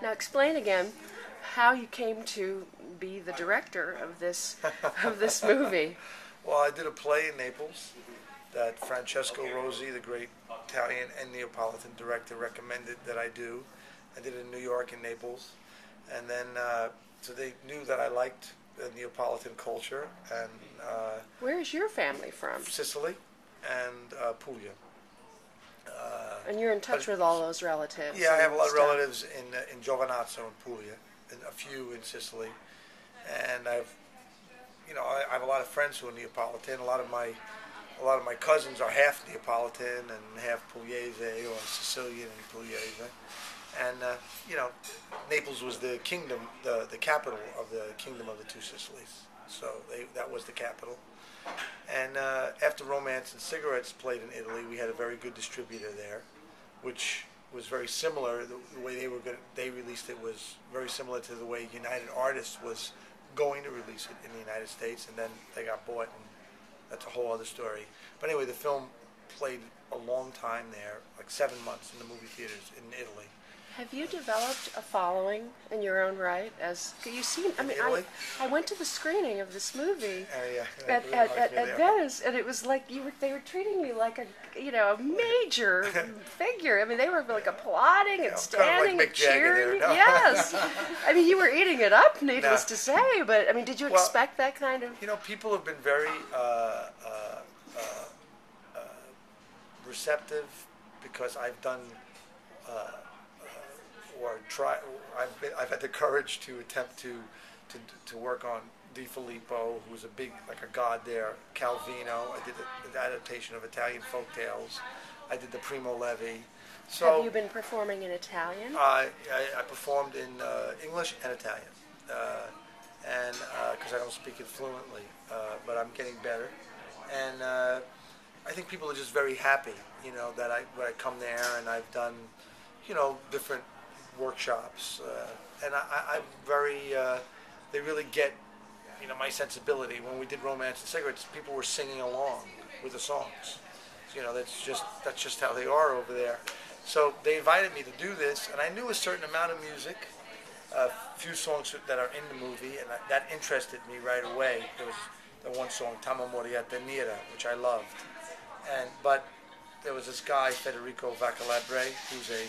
Now explain again how you came to be the director of this movie. Well, I did a play in Naples that Francesco Rosi, the great Italian and Neapolitan director, recommended that I do. I did it in New York and Naples, and then so they knew that I liked the Neapolitan culture. And where is your family from? Sicily and Puglia. And you're in touch with all those relatives? Yeah, I have a lot of relatives in Giovinazzo in Puglia, and a few in Sicily, and I have a lot of friends who are Neapolitan. A lot of my cousins are half Neapolitan and half Pugliese, or Sicilian and Pugliese. And Naples was the kingdom, the capital of the kingdom of the two Sicilies. So that was the capital. And after Romance and Cigarettes played in Italy, we had a very good distributor there, which was very similar. The way they released it was very similar to the way United Artists was going to release it in the United States, and then they got bought, and that's a whole other story. But anyway, the film played a long time there, like 7 months in the movie theaters in Italy. Have you developed a following in your own right? As you see, I went to the screening of this movie at Venice, and it was like they were treating me like a major figure. I mean, they were like applauding and standing and cheering. There, no? Yes, I mean, you were eating it up, needless to say. But I mean, did you expect that kind of? People have been very receptive because I've done. I've had the courage to attempt to work on Di Filippo, who was like a god there. Calvino. I did the adaptation of Italian folk tales. I did the Primo Levi. So have you been performing in Italian? I performed in English and Italian, and because I don't speak it fluently, but I'm getting better. And I think people are just very happy, that I come there and I've done, different workshops, and I'm very. They really get, my sensibility. When we did Romance and Cigarettes, people were singing along with the songs. That's just how they are over there. So they invited me to do this, and I knew a certain amount of music, a few songs that are in the movie, and that interested me right away. There was the one song, Tamo Moriata Nera, which I loved, but there was this guy, Federico Vaccalabre, who's a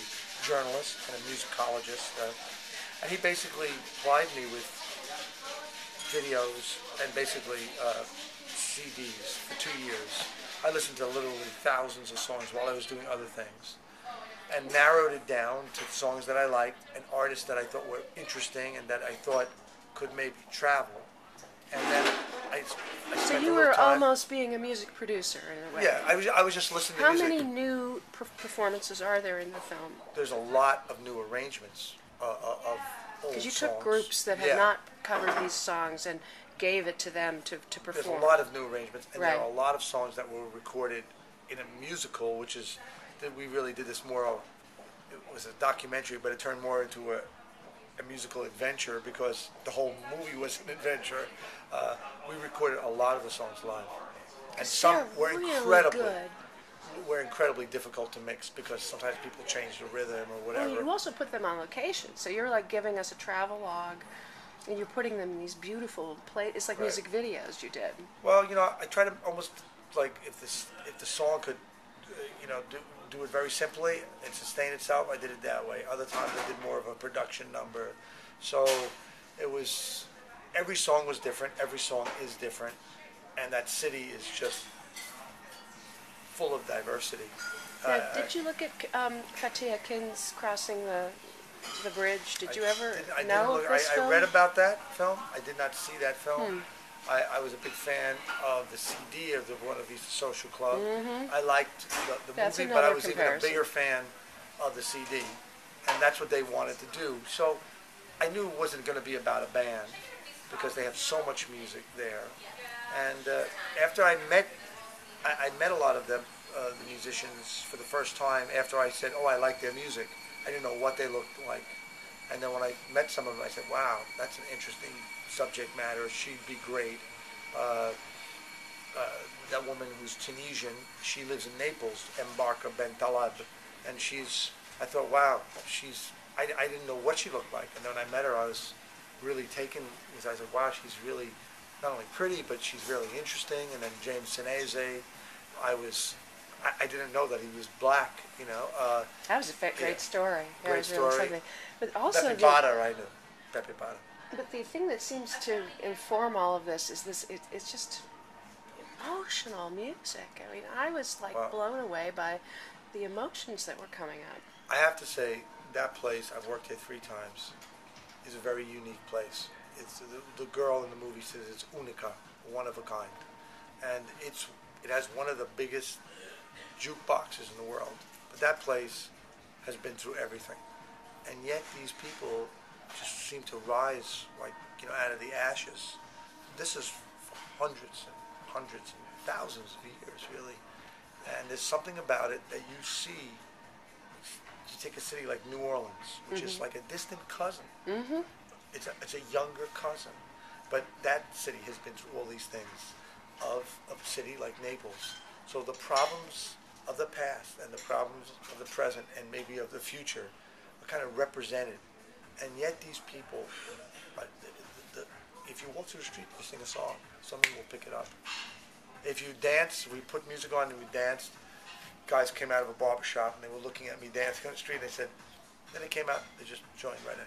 journalist and a musicologist, and he basically plied me with videos and basically CDs for 2 years. I listened to literally thousands of songs while I was doing other things, and narrowed it down to songs that I liked and artists that I thought were interesting and that I thought could maybe travel. And then I so you were almost being a music producer in a way. Yeah, I was just listening to music. How many new performances are there in the film? There's a lot of new arrangements of old songs. Because you took groups that had not covered these songs and gave it to them to perform. There's a lot of new arrangements, and there are a lot of songs that were recorded in a musical, which is that we really did this more. It was a documentary, but it turned more into a musical adventure because the whole movie was an adventure. We recorded a lot of the songs live, and some were incredibly difficult to mix because sometimes people change the rhythm or whatever. Well, you also put them on location, so you're like giving us a travel log, and you're putting them in these beautiful it's like music videos you did. Well, I try to almost like if the song could, do it very simply and sustain itself, I did it that way. Other times I did more of a production number. So it was, every song was different, every song is different, and that city is just full of diversity. Now, did you look at Ketchikan's crossing the bridge? Did you ever know of this film? I read about that film. I did not see that film. I was a big fan of the CD of the Buena Vista Social Club. I liked the movie, but I was even a bigger fan of the CD, and that's what they wanted to do. So I knew it wasn't going to be about a band because they have so much music there. And after I met a lot of them, the musicians, for the first time after I said, "Oh, I like their music." I didn't know what they looked like, and then when I met some of them, I said, "Wow, that's an interesting subject matter. She'd be great." That woman who's Tunisian, she lives in Naples, Mbarka Ben Talab, and I thought, wow, she's I didn't know what she looked like, and then when I met her, I was really taken because I said, wow, she's really not only pretty, but she's really interesting. And then James Sinese, I didn't know that he was black, you know. That was a great story. That Great was really story. something. But also, Pepe Bada, I knew. Pepe Bada. but the thing that seems to inform all of this is this: it's just emotional music. I mean, I was like blown away by the emotions that were coming up. I have to say that place, I've worked there 3 times, is a very unique place. It's the girl in the movie says it's única, one of a kind, and it has one of the biggest jukeboxes in the world. But that place has been through everything, and yet these people just seem to rise like, you know, out of the ashes. This is for hundreds and hundreds and thousands of years, really. And there's something about it that you see. You take a city like New Orleans, which is like a distant cousin. It's a younger cousin, but that city has been through all these things of a city like Naples. So the problems of the past and the problems of the present and maybe of the future are kind of represented. And yet these people, if you walk through the street, you sing a song, someone will pick it up. If you dance, we put music on and we danced. Guys came out of a barber shop and they were looking at me dancing on the street. They said, then they came out, they just joined right in.